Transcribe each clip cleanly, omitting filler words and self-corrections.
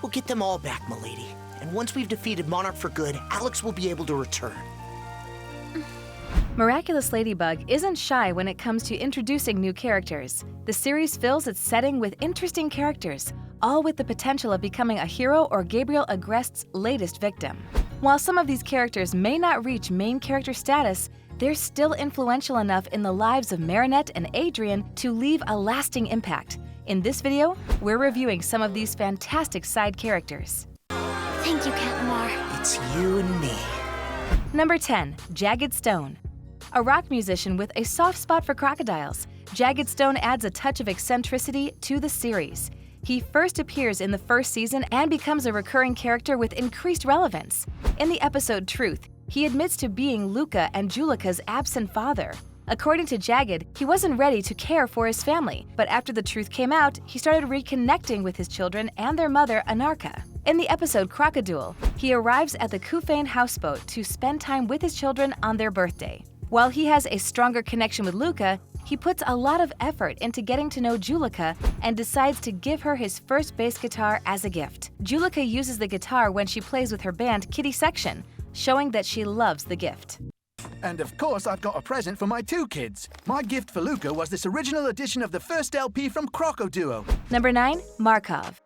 We'll get them all back, milady. And once we've defeated Monarch for good, Alex will be able to return. Miraculous Ladybug isn't shy when it comes to introducing new characters. The series fills its setting with interesting characters, all with the potential of becoming a hero or Gabriel Agreste's latest victim. While some of these characters may not reach main character status, they're still influential enough in the lives of Marinette and Adrien to leave a lasting impact. In this video, we're reviewing some of these fantastic side characters. Thank you, Cat Noir. It's you and me. Number 10. Jagged Stone. A rock musician with a soft spot for crocodiles, Jagged Stone adds a touch of eccentricity to the series. He first appears in the first season and becomes a recurring character with increased relevance. In the episode Truth, he admits to being Luca and Julica's absent father. According to Jagged, he wasn't ready to care for his family, but after the truth came out, he started reconnecting with his children and their mother, Anarcha. In the episode Crocodile, he arrives at the Kufane houseboat to spend time with his children on their birthday. While he has a stronger connection with Luca, he puts a lot of effort into getting to know Julica and decides to give her his first bass guitar as a gift. Julica uses the guitar when she plays with her band Kitty Section, showing that she loves the gift. And of course, I've got a present for my two kids. My gift for Luca was this original edition of the first LP from Crocodile. Number 9. Markov.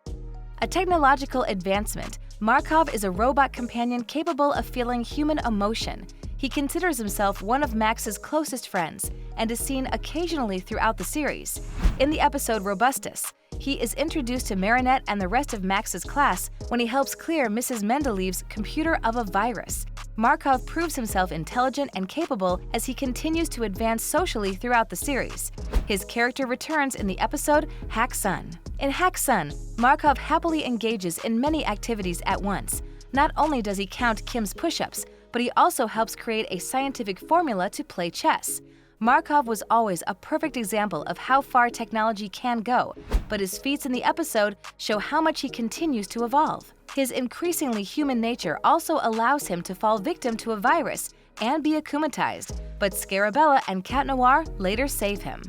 A technological advancement, Markov is a robot companion capable of feeling human emotion. He considers himself one of Max's closest friends and is seen occasionally throughout the series. In the episode Robustus, he is introduced to Marinette and the rest of Max's class when he helps clear Mrs. Mendeleev's computer of a virus. Markov proves himself intelligent and capable as he continues to advance socially throughout the series. His character returns in the episode Hack Sun. In Hack Sun, Markov happily engages in many activities at once. Not only does he count Kim's push-ups, but he also helps create a scientific formula to play chess. Markov was always a perfect example of how far technology can go, but his feats in the episode show how much he continues to evolve. His increasingly human nature also allows him to fall victim to a virus and be akumatized, but Scarabella and Cat Noir later save him.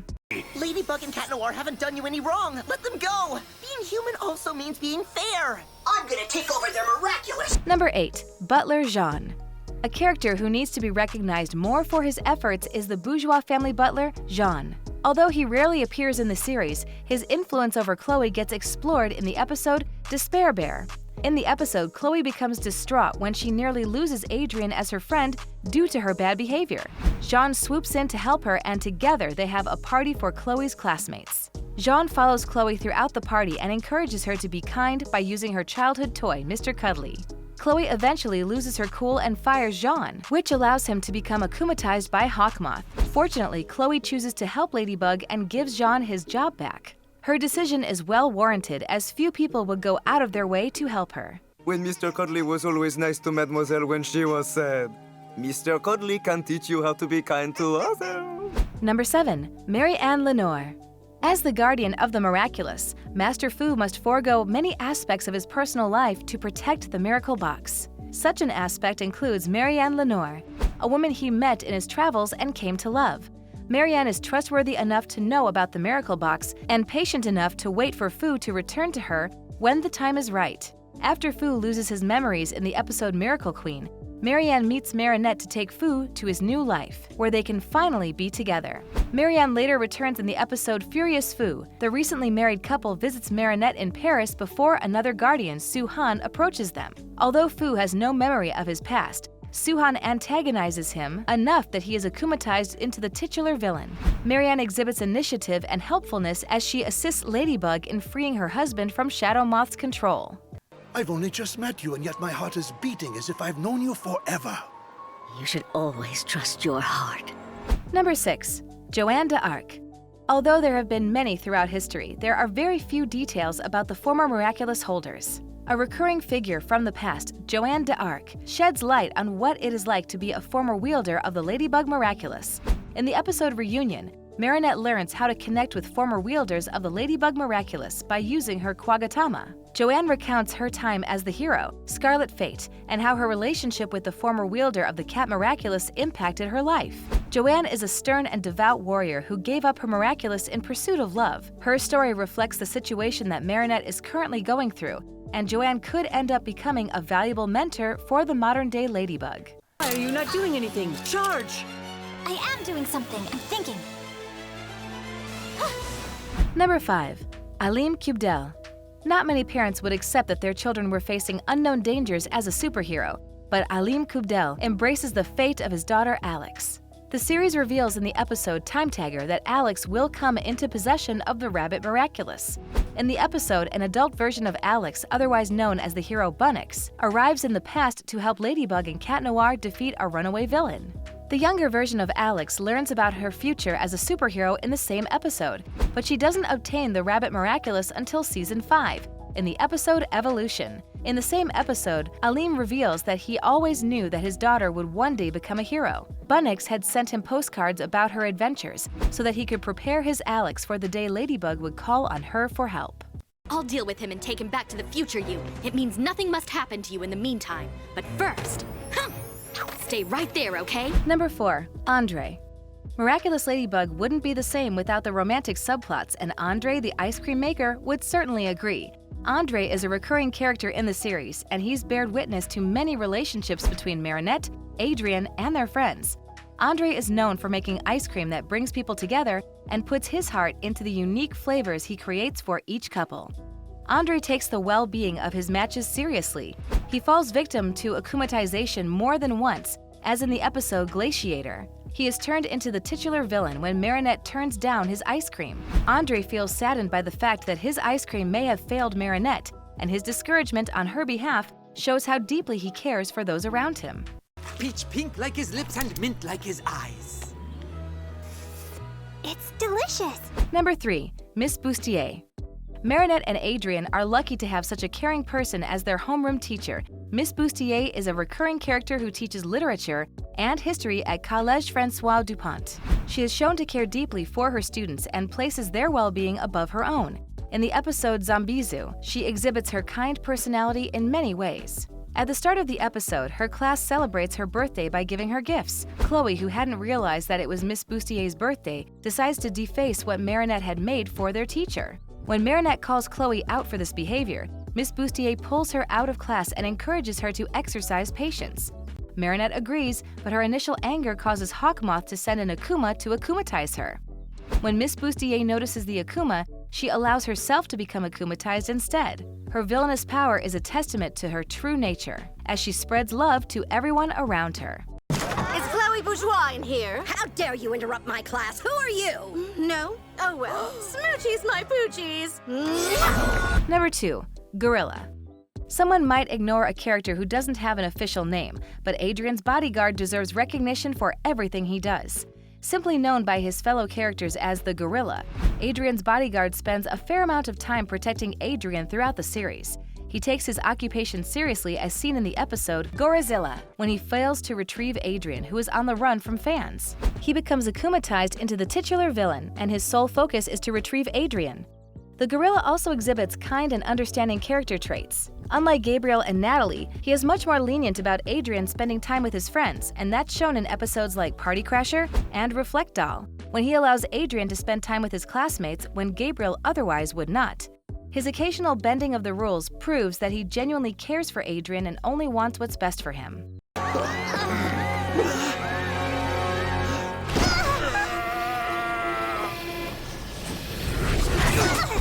Ladybug and Cat Noir haven't done you any wrong. Let them go. Being human also means being fair. I'm gonna take over their miraculous. Number 8. Butler Jean. A character who needs to be recognized more for his efforts is the bourgeois family butler, Jean. Although he rarely appears in the series, his influence over Chloe gets explored in the episode Despair Bear. In the episode, Chloe becomes distraught when she nearly loses Adrien as her friend due to her bad behavior. Jean swoops in to help her, and together they have a party for Chloe's classmates. Jean follows Chloe throughout the party and encourages her to be kind by using her childhood toy, Mr. Cuddly. Chloe eventually loses her cool and fires Jean, which allows him to become akumatized by Hawkmoth. Fortunately, Chloe chooses to help Ladybug and gives Jean his job back. Her decision is well warranted, as few people would go out of their way to help her. When Mr. Cuddly was always nice to Mademoiselle when she was sad. Mr. Cuddly can teach you how to be kind to others. Number 7. Mary-Anne Lenore. As the guardian of the miraculous, Master Fu must forego many aspects of his personal life to protect the miracle box. Such an aspect includes Mary-Anne Lenore, a woman he met in his travels and came to love. Mary-Anne is trustworthy enough to know about the miracle box and patient enough to wait for Fu to return to her when the time is right. After Fu loses his memories in the episode Miracle Queen, Mary-Anne meets Marinette to take Fu to his new life, where they can finally be together. Mary-Anne later returns in the episode Furious Fu. The recently married couple visits Marinette in Paris before another guardian, Su-Han, approaches them. Although Fu has no memory of his past, Su-Han antagonizes him enough that he is akumatized into the titular villain. Mary-Anne exhibits initiative and helpfulness as she assists Ladybug in freeing her husband from Shadow Moth's control. I've only just met you, and yet my heart is beating as if I've known you forever. You should always trust your heart. Number 6. Joanne d'Arc. Although there have been many throughout history, there are very few details about the former miraculous holders. A recurring figure from the past, Joanne d'Arc, sheds light on what it is like to be a former wielder of the Ladybug Miraculous. In the episode Reunion, Marinette learns how to connect with former wielders of the Ladybug Miraculous by using her Quagatama. Joanne recounts her time as the hero, Scarlet Fate, and how her relationship with the former wielder of the Cat Miraculous impacted her life. Joanne is a stern and devout warrior who gave up her Miraculous in pursuit of love. Her story reflects the situation that Marinette is currently going through, and Joanne could end up becoming a valuable mentor for the modern-day Ladybug. Why are you not doing anything? Charge! I am doing something. I'm thinking. Number 5. Aleem Kubdel. Not many parents would accept that their children were facing unknown dangers as a superhero, but Aleem Kubdel embraces the fate of his daughter Alex. The series reveals in the episode Time Tagger that Alex will come into possession of the rabbit Miraculous. In the episode, an adult version of Alex, otherwise known as the hero Bunnix, arrives in the past to help Ladybug and Cat Noir defeat a runaway villain. The younger version of Alex learns about her future as a superhero in the same episode, but she doesn't obtain the rabbit Miraculous until season 5, in the episode Evolution. In the same episode, Aleem reveals that he always knew that his daughter would one day become a hero. Bunnix had sent him postcards about her adventures so that he could prepare his Alex for the day Ladybug would call on her for help. I'll deal with him and take him back to the future you. It means nothing must happen to you in the meantime. But first, stay right there, okay? Number 4. Andre. Miraculous Ladybug wouldn't be the same without the romantic subplots, and Andre, the ice cream maker, would certainly agree. Andre is a recurring character in the series, and he's bared witness to many relationships between Marinette, Adrien, and their friends. Andre is known for making ice cream that brings people together and puts his heart into the unique flavors he creates for each couple. Andre takes the well-being of his matches seriously. He falls victim to akumatization more than once, as in the episode Glaciator. He is turned into the titular villain when Marinette turns down his ice cream. Andre feels saddened by the fact that his ice cream may have failed Marinette, and his discouragement on her behalf shows how deeply he cares for those around him. Peach pink like his lips and mint like his eyes. It's delicious. Number 3. Miss Bustier. Marinette and Adrien are lucky to have such a caring person as their homeroom teacher. Miss Bustier is a recurring character who teaches literature and history at Collège François Dupont. She is shown to care deeply for her students and places their well-being above her own. In the episode Zombizu, she exhibits her kind personality in many ways. At the start of the episode, her class celebrates her birthday by giving her gifts. Chloe, who hadn't realized that it was Miss Bustier's birthday, decides to deface what Marinette had made for their teacher. When Marinette calls Chloe out for this behavior, Miss Bustier pulls her out of class and encourages her to exercise patience. Marinette agrees, but her initial anger causes Hawkmoth to send an Akuma to akumatize her. When Miss Bustier notices the Akuma, she allows herself to become akumatized instead. Her villainous power is a testament to her true nature, as she spreads love to everyone around her. Is Chloe Bourgeois in here? How dare you interrupt my class? Who are you? No? Oh well. Smoochies, my poochies. Number 2. Gorilla. Someone might ignore a character who doesn't have an official name, but Adrien's bodyguard deserves recognition for everything he does. Simply known by his fellow characters as the Gorilla, Adrien's bodyguard spends a fair amount of time protecting Adrien throughout the series. He takes his occupation seriously as seen in the episode Gorizilla, when he fails to retrieve Adrien, who is on the run from fans. He becomes akumatized into the titular villain, and his sole focus is to retrieve Adrien. The gorilla also exhibits kind and understanding character traits. Unlike Gabriel and Natalie, he is much more lenient about Adrien spending time with his friends, and that's shown in episodes like Party Crasher and Reflect Doll, when he allows Adrien to spend time with his classmates when Gabriel otherwise would not. His occasional bending of the rules proves that he genuinely cares for Adrien and only wants what's best for him.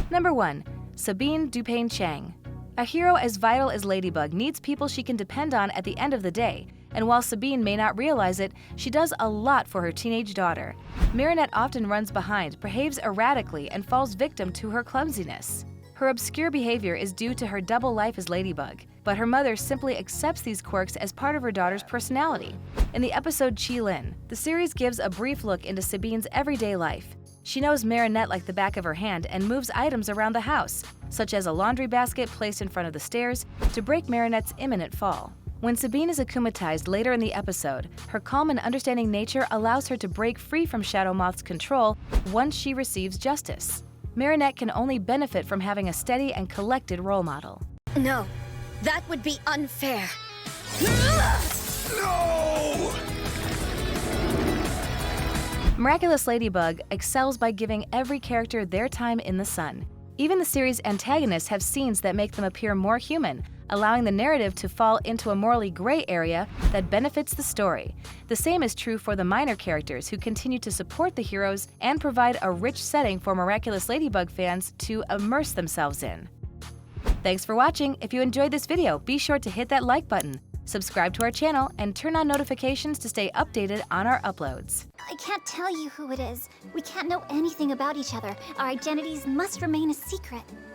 Number 1. Sabine Dupain-Chang. A hero as vital as Ladybug needs people she can depend on at the end of the day, and while Sabine may not realize it, she does a lot for her teenage daughter. Marinette often runs behind, behaves erratically, and falls victim to her clumsiness. Her obscure behavior is due to her double life as Ladybug, but her mother simply accepts these quirks as part of her daughter's personality. In the episode Chi-Lin, the series gives a brief look into Sabine's everyday life. She knows Marinette like the back of her hand and moves items around the house, such as a laundry basket placed in front of the stairs, to break Marinette's imminent fall. When Sabine is akumatized later in the episode, her calm and understanding nature allows her to break free from Shadow Moth's control once she receives justice. Marinette can only benefit from having a steady and collected role model. No, that would be unfair. No! Miraculous Ladybug excels by giving every character their time in the sun. Even the series' antagonists have scenes that make them appear more human, allowing the narrative to fall into a morally gray area that benefits the story. The same is true for the minor characters, who continue to support the heroes and provide a rich setting for Miraculous Ladybug fans to immerse themselves in. Thanks for watching. If you enjoyed this video, be sure to hit that like button, subscribe to our channel, and turn on notifications to stay updated on our uploads. I can't tell you who it is. We can't know anything about each other. Our identities must remain a secret.